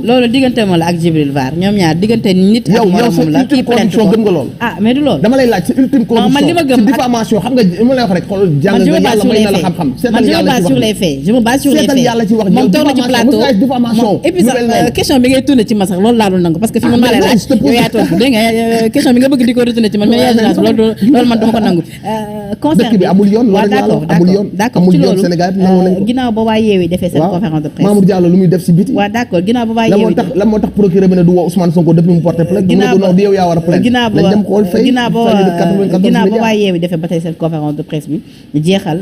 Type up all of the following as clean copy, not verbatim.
loolu diggante ma la ak Djibril Var ñoom ñaar diggante nit ak moromam la kii plainte ko gëm nga loolu mais du loolu dama lay laaj c'est ultime condition man li ma gëm ci diffamation xam nga ma lay wax rek xool jàng nga yàlla may na la xam-xam man je me base sur les faits je me base sur les faits yàlla ci wax moom toog na ci plateau diffamation et puis sax question bi ngay tourné ci ma sax loolu laa dul nangu parce que fi man maa lay laaj yow yaa toog dégg nga question bi nga bëgg di ko retourné ci man mais yaa génération loolu man dama ko nangu dëkk bi amul yoon loolu amul yoon d'accord ci loolu ginnaaw ba waa Yewwi defee seen conférence de presse Mamour Diallo lu muy def si biti waaw d'accord ginnaaw ba waa Yewwi lan moo tax procureur bi ne du woo Ousmane Sonko depuis mu porté plainte ginnaaw ba yow yaa war a plainte ginnaaw ba waa Yewwi defee ba tey seen conférence de presse bi jeexal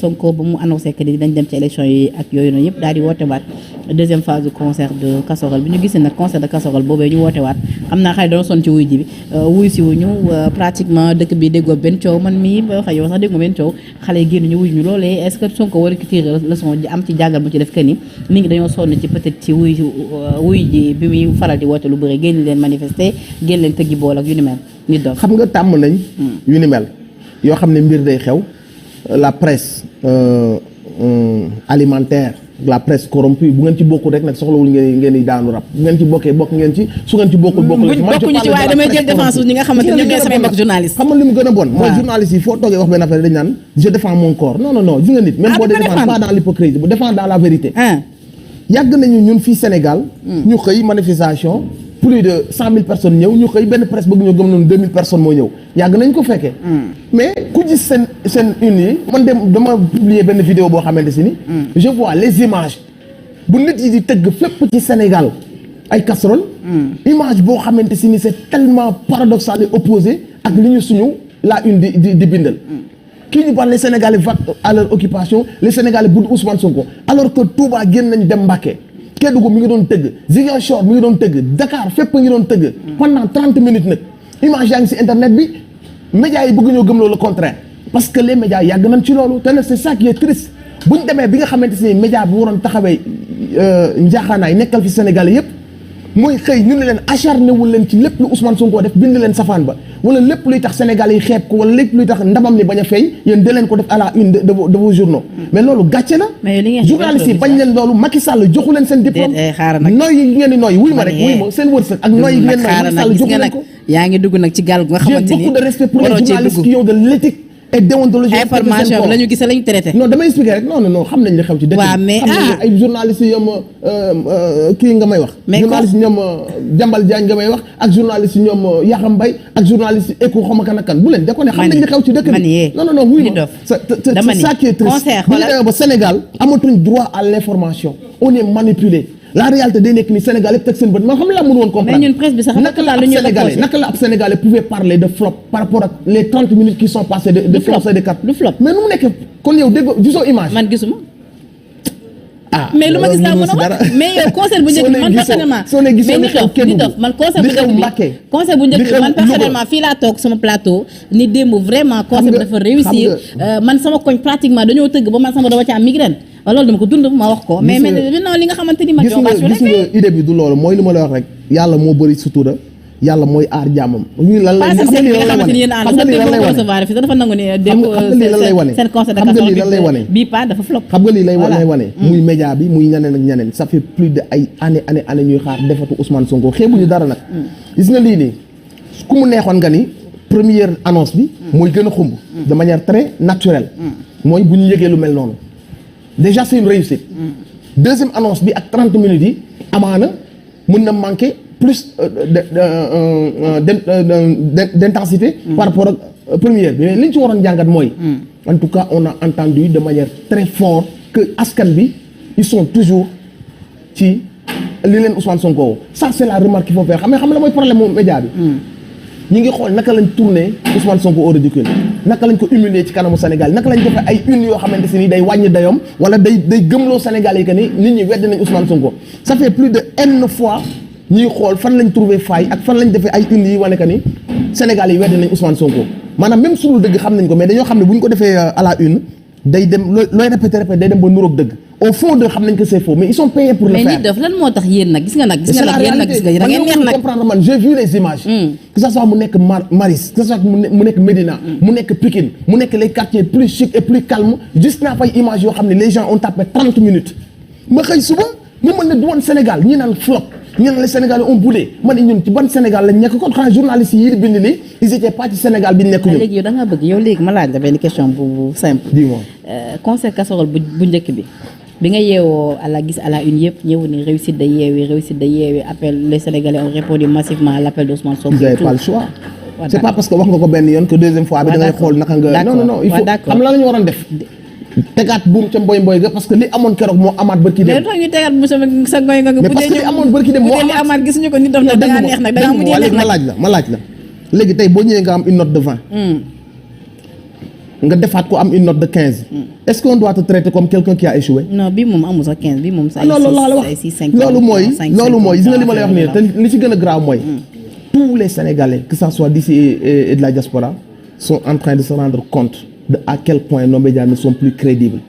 Sonko ba mu annoncé que dañ dem ci élection yi ak yooyu noonu yëpp daal di woote waat deuxième phase du concert de casserole bi ñu gisee nag concert de casserole boobee ñu woote waat xam naa xëy doon sonn ci wuy ji bi wuy si wuñu pratiquement dëkk bi déggoo benn coow man mii ba wax yow sax déggoo benn coow xale yi génn ñu wuy ñu loolee est-ce que Sonko war a tirer leçon am ci jàngal bu ci def que ni nit ñi dañoo sonn ci peut-être ci wuy ji bi muy faral di woote lu bëri génn leen manifester génn leen tëggi bool ak yu ni mel nit doon xam nga tàmm nañ yu ni mel yoo xam ne mbir day xew la presse alimentaire la presse corrompue bu ngeen ci bokkul rek nag soxlawul ngeen di daanu rab bu ngeen ci bokkee bokk ngeen ci su ngeen ci bokkul bokkuñu ci waaye damay jël défense ñi nga xamante ne ñoom ñooy samay mbokk journaliste xam nga li mu gën a bon mooy journaliste yi foo toogee wax benn affaire dañ naan je défends mon corps non gis nga nit même boo dee défendre pas dans l'hypocrisie bu défendre dans la vérité yàgg nañu ñun fii Sénégal ñu xëy manifestation plus de 100 000 personnes ñëw ñu xëy benn presse bëgg ñoo gëm noonu 2000 personnes moo ñëw yàgg nañ ko fekkee mais ku gis seen une yi man dama publier benn vidéo boo xamante si ni je vois les images bu nit yi di tëgg fépp ci Sénégal ay casserole image boo xamante si ni c'est tellement paradoxal et opposé ak li ñu suñu la une di bindal kii ñu parle les Sénégalais vont à leur occupation les Sénégalais budd Ousmane Sonko alors que Touba génn nañ dem Mbacké Kédougou mi ngi doon tëgg Ziguinchor mi ngi doon tëgg Dakar fépp mi ngi doon tëgg pendant 30 minutes nag image yaa ngi ci internet bi médias yi bëgg ñoo gëm loolu le contraire parce que les médias yàgg nañ ci loolu te nag c'est ça qui est triste bu ñu demee bi nga xamante ne média bi waroon taxawee njaaxaanaay nekkal fi Sénégalais yépp mooy xëy ñu ne leen acharné wul leen ci lépp lu Ousmane Sonko def bind leen safaan ba wala lépp luy tax Sénégalais yi xeeb ko wala lépp luy tax ndamam ni bañ a feeñ yéen de leen ko def à la une de vos journaux mais loolu gàcce na journalistes yi bañ leen loolu Macky Sall joxu leen seen diplôme nooy yi ngeen di nooy wuy ma rek wuy ma seen wërsëg ak nooy yi ngeen nooy Macky Sall joxu leen ko yaa ngi dugg nag ci gaal gu nga xamante ni j'ai beaucoup de respect pour les journalistes qui ont de l'éthique et déontologie information bi la ñu gis la ñu traité. non damay expliquer rek non xam nañ li xew ci dëkk waaw mais xam nañ ay journalistes yi ñoom kii nga may wax. mais journalistes yi ñoom Jambal Diagne nga may wax ak journalistes yi ñoom Yaxam Mbaye ak journalistes yi Echo xaw ma kan ak kan bu leen déconné xam nañ li xew ci dëkk bi. non wuy ma c'est ça qui est triste. bu ñu demee ba Sénégal amatuñ droit à l'information on est manipulé. La réalité day nekk ni Sénégal yëpp teg seen bët man xam la mënu woon comprendre. mais ñun presse bi sax naka la ab Sénégalais pouvait parler de flop par rapport ak les 30 minutes qui sont passées de flop de carte. du flop mais nu mu nekk kon yow dégg gisoo image. man gisuma. mais lu ma gis laa mën a wax mais yow concert bu njëkk man personnellement. soo ne gisoo mais ni dof man concert bu njëkk bi man personnellement fii laa toog sama plateau ni démb vraiment concert bi dafa réussir man sama koñ pratiquement dañoo tëgg ba man sama dama ci am migraine loolu dama ko dund ma wax ko mais non li nga xamante ni man gis nga idée bi du loolu mooy li ma la wax rek yàlla moo bëri sutura yàlla mooy aar jàmmam ñu lan lay xam nga lii lan lay wane seen concert de casserole bi lan lay wane bii pas dafa flop xam nga lii lay wane muy média bi muy ñeneen ak ñeneen ça fait plus de ay année ñuy xaar defatu Ousmane Sonko xeebuñu dara nag gis nga lii nii ku mu neexoon nga ni première annonce bi mooy gën a xumb de manière très naturelle mooy bu ñu yëgee lu mel noonu déjà c'est une réussite deuxième annonce bi ak 30 minutes yi amaana mën na manquer plus d'intensité par rapport ak première bi mais li ñu ci waroon jàngat mooy en tout cas on a entendu de manière très forte que askan bi ils sont toujours ci li leen Ousmane Sonko ça c'est la remarque qu'il faut faire xam la mooy problème moom média bi ñi ngi xool naka lañ tourné Ousmane Sonko au ridicule naka lañ ko humilier ci kanamu Sénégal naka lañ defee ay une yoo xamante si ni day wàññi dayoom wala day gëmloo Sénégal yi que ni nit ñi wedd nañ Ousmane Sonko ça fait plus de N fois ñuy xool fan lañ trouvé faille ak fan lañ defee ay une yi wane que ni Sénégal yi wedd nañ Ousmane Sonko maanaam même suñu dëgg xam nañ ko mais dañoo xam ne bu ñu ko defee à la une day dem looy répété day dem ba nuroog dëgg au fond de xam nañ que c'est faux mais ils sont payés pour le faire. mais nit def lan moo tax yéen nag gis nga nag yéen nag gis nga da ngeen neex nag comprendre man j'ai vu les images que ça soit mu nekk Maris que ça soit mu nekk Médina mu nekk Pikine mu nekk les quartiers plus chics et plus calmes gis naa fay images yoo xam ne les gens ont tapé 30 minutes ma xëy suba mu mën ne du woon Sénégal ñi naan flop ñi naan les Sénégalais ont boudé ma ne ñun ci ban Sénégal lañ nekk kon xanaa journalistes yi di bind nii ils étaient pas ci Sénégal bi ñu nekk ñun. léegi yow da ngaa bëgg yow léegi ma laaj la benn question bu simple. dis-moi. concert casserole bu njëkk bi nga yeewoo gis à la une yëpp ñëw ni réussite de Yewwi appel les Sénégalais ont répondu massivement à l'appel d'Ousmane Sonko. ils n'avaient pas le choix. c'est pas parce que wax nga ko benn yoon que deuxième fois bi da ngay xool naka nga. non il faut xam la ñu waroon def. tegaat buum ca mboy ga parce que li amoon keroog moo amaat bërki dem. mais tax ñu tegaat buum sa ngoy nga. mais parce que li amoon bërki dem moo amaat gisuñu ko nit dof na da ngaa neex nag da ngaa mujjee neex nag ma laaj la léegi tey boo ñëwee nga am une note de 20. nga defaat ko am une note de 15. est-ce qu'on doit te traiter comme quelqu'un qui a échoué. non bii moom amul sax 15 bii moom. sa ay 6 5 loolu mooy gis nga li ma lay wax nii te li ci gën a grave mooy. tous les Sénégalais que ça soit d'ici et de la diaspora sont en train de se rendre compte de à quel point nos médias ne sont plus crédibles,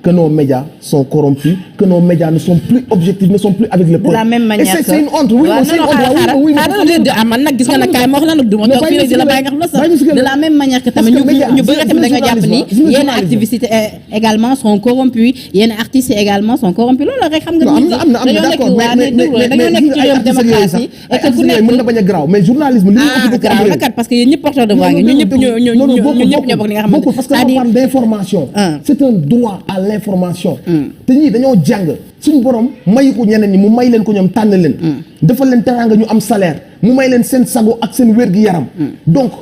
que nos médias sont corrompus, que nos médias ne sont plus objectifs, ne sont plus avec le peuple. De la même manière que c'est une honte. Oui, c'est une honte. man nag gis nga nag kaay ma wax la nag du ma toog fii rek di la bàyyi nga xam la sax de la même manière que tamit ñu bëri tamit dañoo jàpp ni yenn activistes également sont corrompus yenn artistes également sont corrompus loolu rek xam nga nit dañoo nekk ci réew démocratie et que ku nekk mën na bañ a garaaw mais journalisme li ñu garaaw na kat parce que yéen ñëpp porteur de voix ngeen ñu ñëpp ñoo bokk li nga xamante parce que on parle d'information. C'est un droit à l'information. te ñii dañoo jàng suñu borom mayu ko ñeneen ñi mu may leen ko ñoom tànn leen. defal leen teraanga ñu am salaire mu may leen seen sago ak seen wér-gi-yaram. donc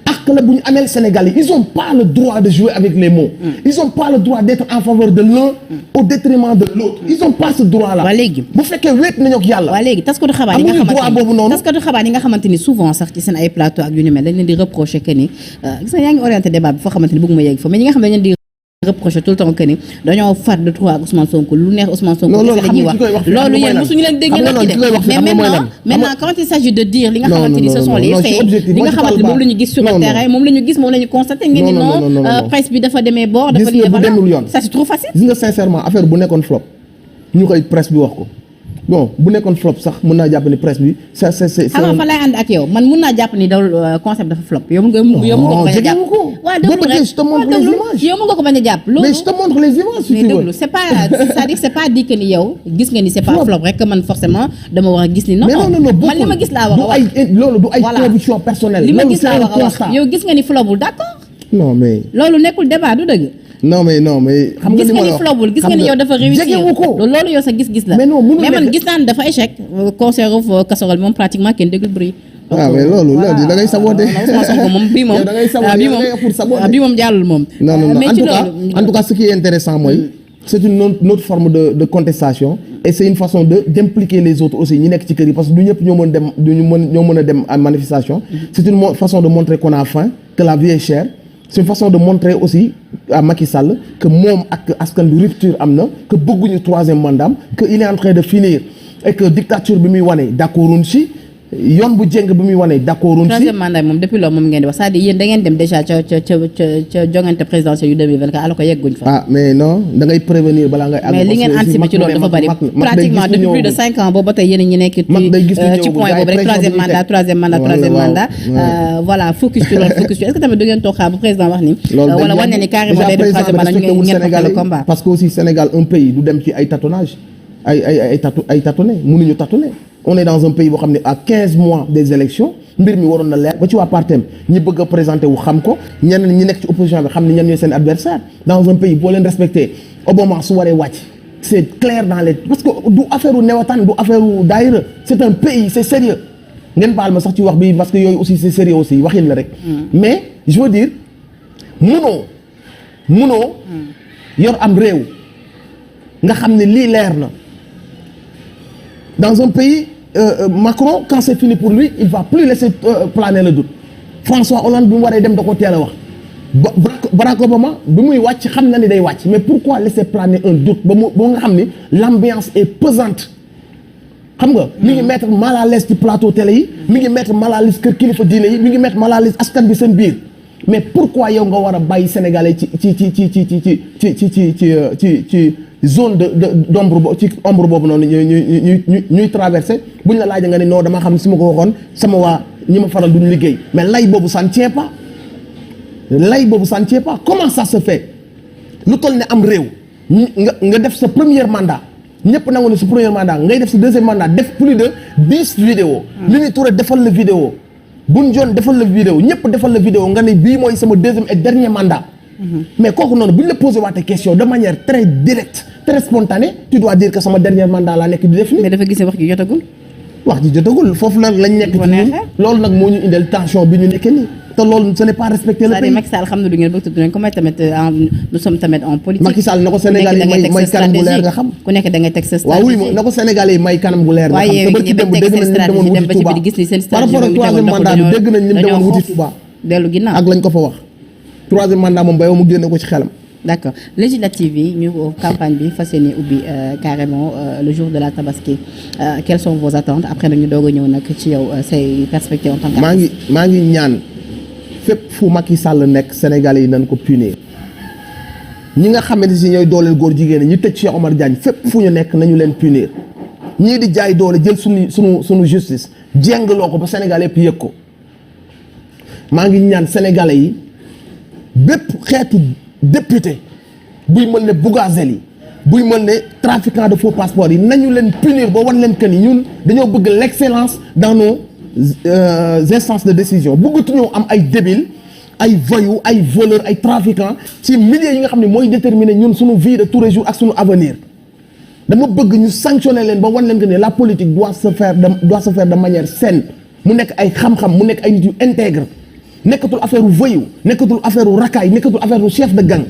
ak la bu ñu ameel Sénégal yi ils ont pas le droit de jouer avec les mots. ils ont pas le droit d'être en faveur de l'un au détriment de l'autre. ils ont pas ce droit là. waa léegi bu fekkee wéet nañu ak yàlla. waa léegi taskatu xabaar yi nga xamante ni souvent sax ci seen ay plateau ak yu ni mel dañ leen di reprocher que ni gis nga yaa ngi orienté débat bi foo xamante ni bëgguma yegg fa mais ñi nga xam ne dañ leen di reprocher tout le temps que ni dañoo far de trop ak Ousmane Sonko lu neex Ousmane Sonko la ñuy wax loolu yéen mosuñu leen dégg ngeen ci de mais maintenant quand il s'agit de dire li nga xamante ni ce sont les faits li nga xamante ni moom la ñu gis sur le terrain moom la ñu gis moom la ñu constaté ngeen ni non presse bi dafa demee boor dafa lii dafa la ça c'est trop facile gis nga sincèrement affaire bu nekkoon flop ñu koy presse bi wax ko bon bu nekkoon flop sax mën naa jàpp ni presse bi c'est xam fa lay ànd ak yow man mën naa jàpp ni daw concept dafa flop yow nga ko bañ a jàpp waaw déglu rek yow mën nga ko bañ a jàpp loolu mais je te montre les images mais déglu c'est pas c'est-à-dire c'est pas dit que ni yow gis nga ni c'est pas flop rek que man forcément dama war a gis ni non man li ma gis laa war a wax loolu du ay conviction personnelle li ma gis laa war a wax yow gis nga ni flopul d'accord non mais loolu nekkul débat du dëgg non mais xam nga gis nga ni flobul gis nga ni yow dafa réussir loolu yow sa gis-gis la mais man gis naa ne dafa échec concert casserole bi moom pratiquement kenn déggul bruit mais loolu da ngay saboter moom bii moom jàllul moom non en tout cas ce qui est intéressant mooy c'est une autre forme de contestation et c'est une façon d'impliquer les autres aussi ñi nekk ci kër yi parce que du ñëpp ñoo mën a dem à manifestation c'est une façon de montrer qu'on a faim que la vie est chère. C'est une façon de montrer aussi à Macky Sall que moom ak askan bi rupture am na que bëgguñu troisième mandat que il est en train de finir et que dictature bi muy wane d'accorduñ ci yoon bu jéng bi muy wane d'accorduñ ci. troisième mandat moom depuis loolu moom ngeen di wax c'est-à-dire yéen da ngeen dem déjà ca jongante présidentielle yu 2024 alors que yegguñ fa. mais non da ngay prévenir balaa ngay. mais li ngeen anticipé ci loolu dafa bari pratiquement depuis plus de 5 ans boobu ba tey yéen a ngi nekk ci point boobu rek troisième mandat voilà focus ci loolu est-ce que tamit du ngeen toog xaar bu président wax ni. wala wane ni carrément day def troisième mandat ngeen porter le combat. parce que aussi Sénégal un pays du dem ci ay tâtonnage ay tâtonner mënuñu tâtonner. On est dans un pays boo xam ne à 15 mois des élections mbir mi waroon na leer ba ci waa partem ñi bëgg a présenter wu xam ko ñenn ñi nekk ci opposition bi xam ne ñan ñooy seen adversaire dans un pays boo leen respecté Obama su waree wàcc c'est clair dans les parce que du affaire u newataan du affaire u daayira c'est un pays c'est sérieux ngeen baal ma sax ci wax bi parce que yooyu aussi c'est sérieux aussi waxin la rek mais je veux dire munoo yor am réew nga xam ne lii leer na dans un pays Macron quand c'est fini pour lui il va plus laisser planer le doute François Hollande bi mu waree dem da ko teel a wax Barack Obama bi muy wàcc xam na ni day wàcc mais pourquoi laisser planer un doute ba nga xam ni l'ambiance est pesante xam nga mi ngi mettre mal à l'aise ci plateau télé yi mi ngi mettre mal à l'aise kër kilifa diine yi mi ngi mettre mal à l'aise askan bi seen biir mais pourquoi yow nga war a bàyyi Sénégalais ci zone d'ombre ci ombre boobu noonu ñuy traversé buñ la laaj nga ne non dama xam ne su ma ko waxoon sama waa ñi ma faral duñ liggéey mais lay boobu ça ne tient pas comment ça se fait lu toll ne am réew nga def sa premier mandat ñëpp nangu ne su premier mandat ngay def si deuxième mandat def plus de 10 vidéos. Mimi Touré defal la vidéo Boun Dionne defal la vidéo ñëpp defal la vidéo nga ne bii mooy sama deuxième et dernier mandat. Mais kooku noonu bu ñu la posé waatee question de manière très directe très spontanée tu dois dire que sama dernier mandat laa nekk di def nii. mais dafa gis ne wax ji jotagul. wax ji jotagul foofu la lañ nekk ci ñun loolu nag moo ñu indil tension bi ñu nekkee nii te loolu ce n'est pas respecté le pays. Macky Sall xam na du ngeen bëgg tudd nañ ko may tamit nous sommes tamit en politique. Macky Sall na ko Sénégal yi may kanam gu leer nga xam. ku nekk da ngay teg sa stratégie. waaw oui na ko Sénégal yi may kanam gu leer nga xam. te ba ci démb dégg nañ lim demoon wuti Touba par rapport ak troisième mandat bi dégg nañ lim demoon wuti Touba dellu ginnaaw ak lañ ko fa wax troisième mandat moom ba yow mu génne ko ci xelam. d'accord législative yi ñu campagne bi fas yéene ubbi carrément le jour de la Tabaski quelles sont vos attentes après nag ñu doog a ñëw nag ci yow say perspectives en tant que. maa ngi ñaan fépp fu Macky Sall nekk Sénégalais yi nañ ko punir ñi nga xamante si ñooy dooleel góor jigéen ñi tëj Cheikh Omar Diagne fépp fu ñu nekk nañu leen punir ñii di jaay doole jël suñu justice jengloo ko ba Sénégalais yëpp yëg ko maa ngi ñaan Sénégalais yi bépp xeetu député buy mën ne Bougazelli buy mën ne trafiquant de faux passeports yi nañu leen punir ba wan leen que ni ñun dañoo bëgg l'excellence dans nos instances de décision bëggatuñoo am ay débiles ay voyous ay voleurs ay trafiquants ci milieux yi nga xam ne mooy déterminer ñun suñu vie de tous les jours ak suñu avenir dama bëgg ñu sanctionner leen ba wan leen que ne la politique doit se faire de manière saine mu nekk ay xam-xam mu nekk ay nit yu intègre nekkatul affaire u voyou nekkatul affaire u rakaay nekkatul affaire u chef de gang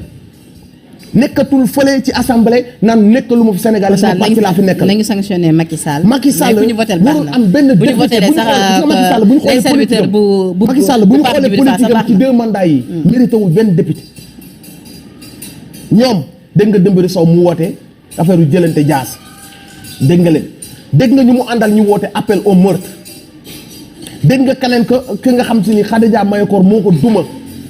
nekkatul fële ci assemblée naan nekkalu ma fi Sénégal sama parti laa fi nekkal. nañu sanctionné Macky Sall. Macky Sall warul am benn député bu ñu xoolee politique am ci 2 mandats yi. mérité wul benn député. ñoom dégg nga Dembélé Sow mu woote affaire u jëlante jaas dégg nga leen dégg nga ñu mu àndal ñu woote appel au meurtre dégg nga keneen que nga xam si ni Khadija Mahécor moo ko duma.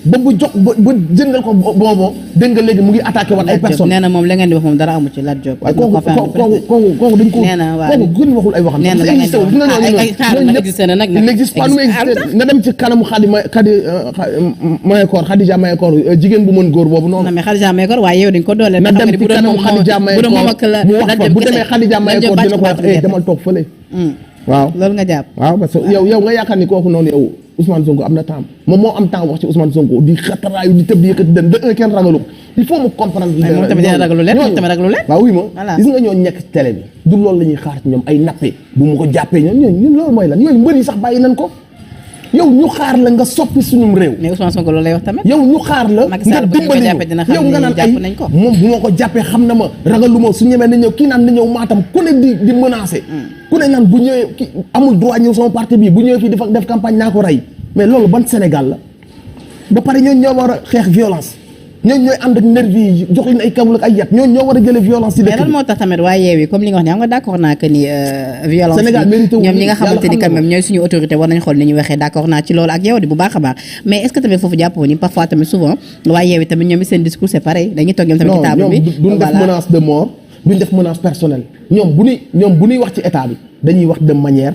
ba bu jox ba jëndal ko bonbon dégg nga léegi mu ngi attaqué waat ay personnes. nee na moom la ngeen di wax moom dara amu ci Lat Diop. waaye kooku dañ ko. nee na waaw kooku gën waxul ay waxam. nee na la ngeen di wax ay xaar na existé na nag. n'existe pas nu existé na dem ci kanamu Khadija Mahécor jigéen bu mën góor boobu noonu. non mais Khadija Mahécor waaye yow dañ ko dooleel. na dem ci kanamu Khadija Mahécor mu wax fa bu demee Khadija Mahécor dina ko wax demal toog fële. waaw loolu nga jàpp. waaw parce que yow nga yaakaar ni kooku noonu yow Ousmane Sonko am na temps moom moo am temps wax ci Ousmane Sonko di xataraayu di tëb di yëkkati dem de kenn ragalu ko il faut mu comprendre. moom tamit dina ragalu leen moom tamit ragalu leen. waaw oui ma gis nga ñoo nekk ci télé bi du loolu la ñuy xaar ci ñoom ay nappe bu mu ko jàppee ñun loolu mooy lan yooyu mbër yi sax bàyyi nañ ko yow ñu xaar la nga soppi suñum réew. mais Ousmane Sonko loolu lay wax tamit. yow ñu xaar la nga dimbali yow nga naan ay moom bu ma ko jàppee xam na ma ragalu ma su ñemee na ñëw kii naan na ñëw maatam ku ne di menacer. ku ne naan bu ñëwee ki amul droit ñëw sama parti bi bu ñëwee fii def campagne naa ko rey mais loolu ban Sénégal la ba pare ñooñu ñoo war a xeex violence ñooñu ñooy ànd ak nervi yi jox leen ay kabul ak ay yat ñooñu ñoo war a jëlee violence ci dëkk bi. mais lan moo tax tamit waa Yewwi comme li nga wax ne xam nga d'accord naa que ni violence Sénégal mérité ñoom ñi nga xamante ni quand même ñooy suñu autorité war nañ xool ni ñu waxee d'accord naa ci loolu ak yow di bu baax a baax mais est-ce que tamit foofu jàppoo ni parfois tamit souvent waa Yewwi tamit ñoom seen discours c'est pareil dañuy toog ñoom tamit ci table bi duñ def menace de mort duñ def menace personnelle ñoom bu ñuy wax ci état bi dañuy wax de manière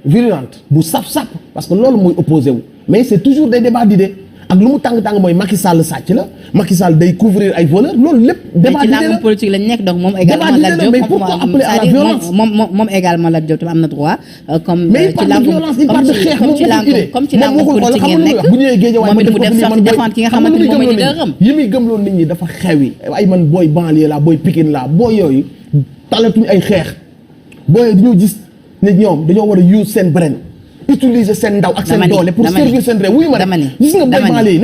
virulente bu sap-sap parce que loolu mooy opposé wu mais c'est toujours des débats d'idées ak lu mu tàng-tàng mooy Macky Sall sàcc la Macky Sall day couvrir ay voleurs loolu lépp débat d'idées la ci langue politique lañ nekk donc moom également Lat Diop mais pourquoi appeler à la violence moom également Lat Diop tam am na droit comme mais il parle de violence il parle de xeex moom comme ci langue politique ngeen nekk bu ñëwee géej waaye moom it mu def sorti défendre ki nga xamante ni moom mooy leader yi muy gëmloon nit ñi dafa xewi ay man booy banlieue la booy Pikine la booy yooyu talatuñu ay xeex booy dañoo gis ne ñoom dañoo war a use seen brain utiliser seen ndaw ak seen doole pour servir seen réew wuyu ma dama ni gis nga booy banlieue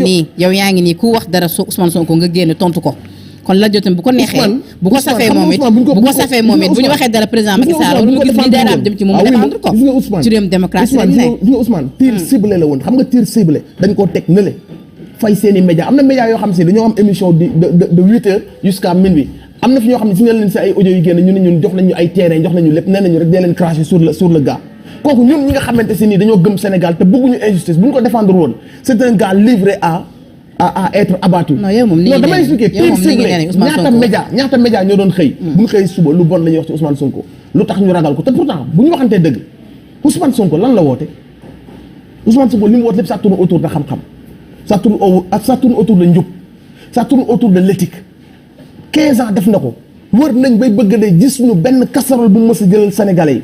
yi yow yaa ngi nii ku wax dara Ousmane Sonko nga génn tontu ko kon la jotam bu ko neexee bu ko safee moom it bu ñu waxee dara président Macky Sall wala mu gis li dara dem ci moom défendre ko ci réewum démocratie lañ ne gis nga Ousmane tir ciblé la woon xam nga tir ciblé dañ koo teg nële fay seen i média am na média yoo xam si dañoo am émission de 8 heures jusqu'à minuit am na fi ñoo xam ne si ne leen si ay audio yu génn ñu ne ñun jox nañu ay terrain jox nañu lépp nee nañu rek dee leen cracher sur le gars kooku ñun ñi nga xamante si nii dañoo gëm Sénégal te bëgguñu injustice bu ñu ko défendre woon c'est un gars livré à être abattu. non yow moom non damay expliquer tir ciblé ñaata média ñoo doon xëy bu ñu xëy suba lu bon la ñuy wax ci Ousmane Sonko lu tax ñu ragal ko te pourtant bu ñu waxantee dëgg Ousmane Sonko lan la woote Ousmane Sonko li mu woote lépp ça tourne autour de xam-xam ça tourne autour de njub ça tourne autour de l'éthique 15 ans def na ko wër nañ bay bëgg de gis ñu benn casserole bu mës a jëlal Sénégalais yi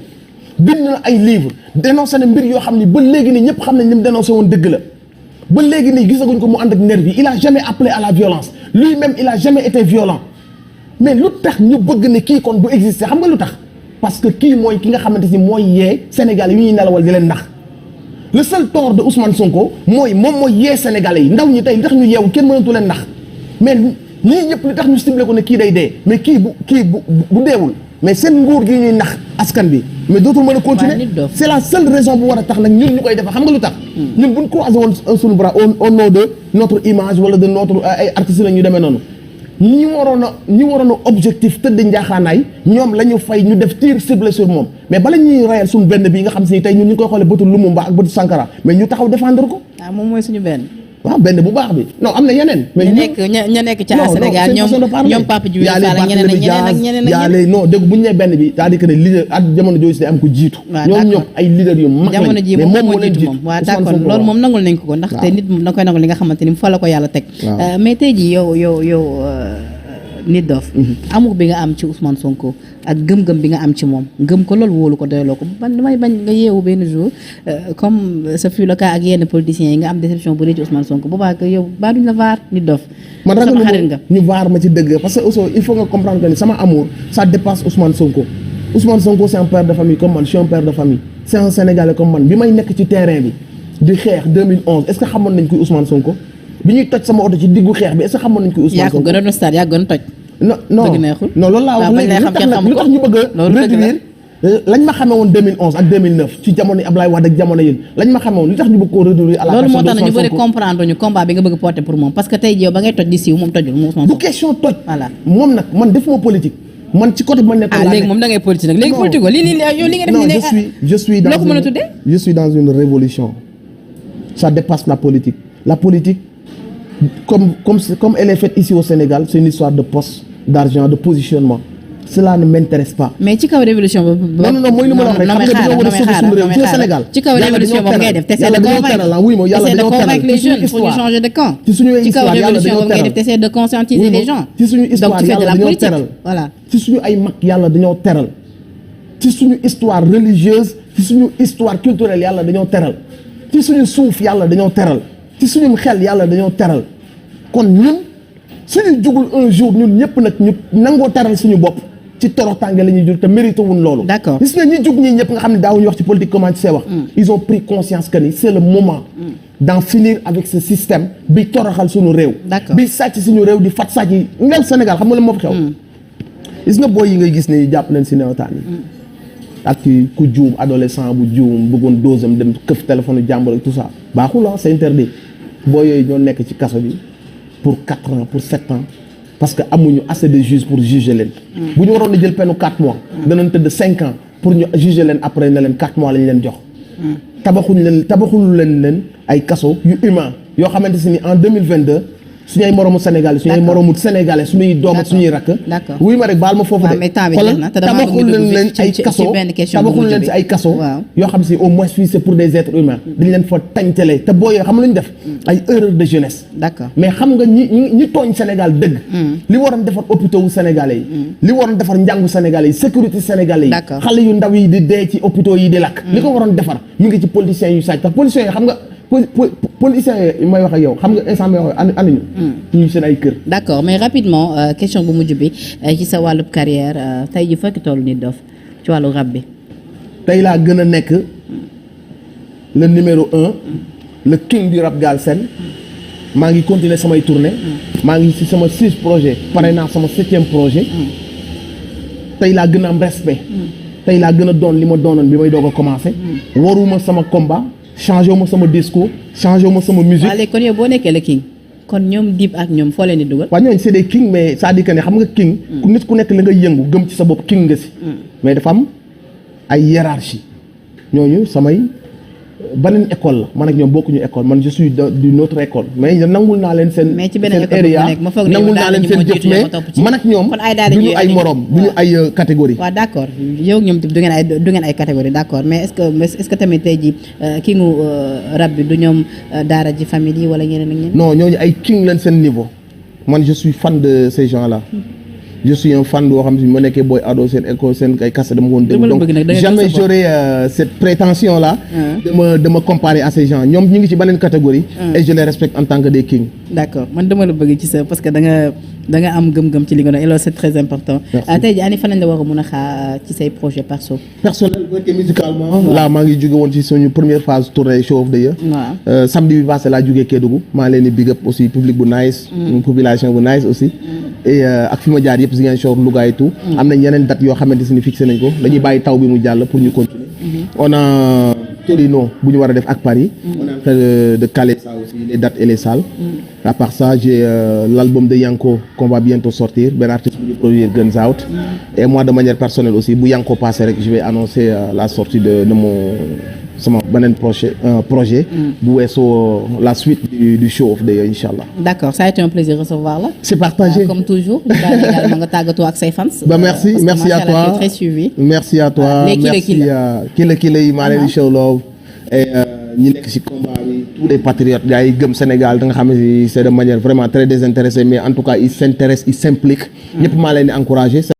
bind na ay livres dénoncé na mbir yoo xam ni ba léegi nii ñëpp xam nañ li mu dénoncé woon dëgg la ba léegi nii gisaguñ ko mu ànd ak nervi il a jamais appelé à la violence lui-même il a jamais été violent mais lu tax ñu bëgg ne kii kon bu exister xam nga lu tax parce que kii mooy ki nga xamante ni mooy yee Sénégalais yi ñuy nelawal di leen ndax le seul tort de Ousmane Sonko mooy moom mooy yee Sénégalais yi ndaw ñi tey li tax ñu yeewu kenn mënatu leen ndax mais ñii ñëpp li tax ñu ciblé ko ne kii day dee mais kii bu deewul mais seen nguur gi ñuy nax askan bi mais dootul mën a continuer c'est la seule raison bu war a tax nag ñun ñu koy defar xam nga lu tax ñun buñ croisé woon suñu bras au nom de notre image wala de notre ay artistes la ñu demee noonu ñi waroon a objectif tëdd njaaxaanaay ñoom la ñu fay ñu def tir ciblé sur moom mais bala ñuy rayal suñu benn bi nga xam si tey ñun ñu koy xoolee bëtu Lumumba ak bëtu Sankara mais ñu taxaw défendre ko moom mooy suñu benn waaw benn bu baax bi non am na yeneen. mais ña nekk ca Sénégal ñoom Papa Djibril Fall ak ñeneen non dégg bu ñu nee benn bi c'est-à-dire que ne leader ak jamono jooju si am ko jiitu. ñoom ñëpp ay leader yu mag lañ. jamono ji moom moo jiitu moom waaw d'accord loolu moom nangul nañ ko ndaxte nit da koy nangul li nga xamante ni fa la ko yàlla teg. mais tey ji yow Nit Doff amour bi nga am ci Ousmane Sonko ak gëm-gëm bi nga am ci moom gëm ko loolu wóolu ko doyloo ko damay bañ nga yeewu benn jour comme ce fut le cas ak yenn politiciens yi nga am déception bu rëy ci Ousmane Sonko boobaa que yow baa duñ la vaar Nit Doff man sama xarit nga ñu vaar ma ci dëgg parce que aussi il faut nga comprendre que ni sama amour ça dépasse Ousmane Sonko c'est un père de famille comme man je suis un père de famille c'est un Sénégalais comme man bi may nekk ci terrain bi di xeex 2011 est-ce que xamoon nañ koy Ousmane Sonko bi ñuy toj sama oto ci diggu xeex bi est-ce que xamoon nañ ko Ousmane Sonko yaa ko gën a stade yaa gën a toj non loolu laa wax léegi lu tax ñu bëgg a réduire lañ ma xamee woon 2011 ak 2009 ci jamono Ablaye Wade ak jamono yéen lañ ma xamee woon li tax ñu bëgg koo réduire à la loolu moo tax na ñu bëri comprendre ñu combat bi nga bëgg porter pour moom parce que tey yow ba ngay toj di siiw moom tojul moom Ousmane Sonko bu question toj voilà moom nag man defuma politique man ci côté bi ma nekkoon léegi moom da ngay politique nag léegi politique yow li nga def non je suis loo ko mën a tuddee je suis dans une révolution ça dépasse la politique comme elle est faite ici au Sénégal c'est une histoire de poste d'argent de positionnement cela ne m'intéresse pas. mais ci kaw révolution boobu. non mooy li ma la wax rek xam nga dañoo war a sauver suñu réew ci Sénégal. ci kaw révolution boobu ngay def t'essaies de convaincre les jeunes pour ñu changer de camp. ci kaw révolution boobu ngay def t'essaies de conscientiser les gens. ci suñu histoire yàlla dañoo teral voilà. ci suñu ay mag yàlla dañoo teral ci suñu histoire religieuse ci suñu histoire culturelle yàlla dañoo teral ci suñu suuf yàlla dañoo teral ci suñu xel yàlla dañoo teral kon ñun suñu jugul un jour ñun ñëpp nag ñu nangoo teral suñu bopp ci toroxtaange la ñuy jur te mérité wuñ loolu. d'accord gis nga ñi jug ñii ñëpp nga xam ne daawuñu wax ci politique comment ci see wax. ils ont pris conscience que ni c'est le moment. d'en finir avec ce système bi toroxal suñu réew. d'accord bi sàcc suñu réew di fat sàcc yi ngel Sénégal xam nga la moo fi xew. gis nga booy yi ngay gis ne jàpp leen si newataan yi. ak ku juum adolescent bu juum bëggoon dosam dem këf téléphone jàmbur ak tout ça baaxul ah c'est interdit booy yooyu ñoo nekk ci kaso bi pour 4 ans pour 7 ans parce que amuñu assez de juges pour juger leen. bu ñu waroon a jël peine 4 mois. danañ tëdd 5 ans pour ñu juger leen après ne leen 4 mois lañ leen jox. tabaxul leen ay kaso yu humain yoo xamante si ni en 2022 suñu ay moromu Sénégal suñu ay moromu sénégalais suñuy doom ak suñuy rakk. d'accord wuy ma rek baal ma foofu de. tabaxul leen ay kaso tabaxul leen si ay kaso. yoo xam si au moins fii c'est pour des êtres humains. dañ leen fa tàncale te booy xam lu ñu def. ay erreurs de jeunesse. d'accord mais xam nga ñi tooñ Sénégal dëgg. li waroon defar hôpitaux wu sénégalais yi. li waroon defar njàngu sénégalais yi sécurité sénégalais yi. d'accord xale yu ndaw yi di dee ci hôpitaux yi di lakk. li ko waroon defar mu ngi ci politiciens yu sàcc tax politiciens yi xam nga. policiers yi may wax ak yow xam nga instant may wax ak ñu ñu seen ay kër. d'accord mais rapidement question bu mujj bi ci sa wàllub carrière tey ji fekk toll Nit Doff ci wàllu rap bi. tey laa gën a nekk le numéro 1 le king du rap Galsen maa ngi continuer samay tournée maa ngi ci sama 6 projet pare naa sama 7e projet tey laa gën a am respect tey laa gën a doon li ma doonoon bi may doog a commencer waruma sama combat changé wu ma sama discours changé wu ma sama musique. waaw léegi kon yow boo nekkee le king kon ñoom Dip ak ñoom foo leen di dugal. waaw ñooñu c'est des king mais c'est-à-dire que ne xam nga king. nit ku nekk la nga yëngu gëm ci sa bopp king nga si. mais dafa am ay hiérarchie ñooñu samay beneen école la man ak ñoom bokkuñu école man je suis d'une autre école mais nangul naa leen seen. mais ci beneen école bu nekk ma foog ne nangul naa leen seen jëf mais man ak ñoom duñu ay morom duñu ay catégorie. waaw d'accord yow ak ñoom du ngeen ay catégorie d'accord mais est-ce que tamit tey jii ki ngu rap bi du ñoom daara ji famille yi wala ñeneen ak ñeneen. non ñooñu ay king leen seen niveau man je suis fan de ces gens-là je suis un fan boo xam ne ma nekkee booy ado seen école seen ay cassette dama woon déglu donc jamais j'aurais cette prétention là de me comparer à ces gens ñoom ñu ngi ci beneen catégorie et je les respecte en tant que des kings. D'accord man dama la bëgg ci sa parce que da nga am gëm-gëm ci li nga doon et loolu c'est très important. Tey jii ani fan lañ la war a mën a xaar ci say projets personnel et musicalement là maa ngi jóge woon ci suñu première phase tournée show of the year. Samedi bi passé laa jógee Kédougou maa leen di big up aussi public bu nice population bu nice aussi et ak fi ma jaar yëpp Ziguinchor Louga et tout am nañ yeneen date yoo xamante ni fixé nañ ko dañuy bàyyi taw bi mu jàll pour ñu continuer on a Torino bu ñu war a def ak Paris on est en train de caler ça aussi les dates et les salles à part ça j'ai l'album de Yanko qu'on va bientôt sortir benn artiste bu ñu produire Guns Out et moi de manière personnelle aussi bu Yanko passé rek je vais annoncer la sortie de mon sama beneen projet bu weesoo la suite du show of the year inchallah. D'accord, ça a été un plaisir de recevoir là. C'est partagé comme toujours. Également nga tàggatoo ak say fans. Merci à toi. Très suivi. Merci à toi. Merci à Killa yi maa leen di show love et ñi nekk ci combat bi tous les patriotes gars yi gëm Sénégal da nga xam ne c'est de manière vraiment très désintéressée mais en tout cas ils s'intéressent ils s'impliquent ñëpp maa leen di encourager.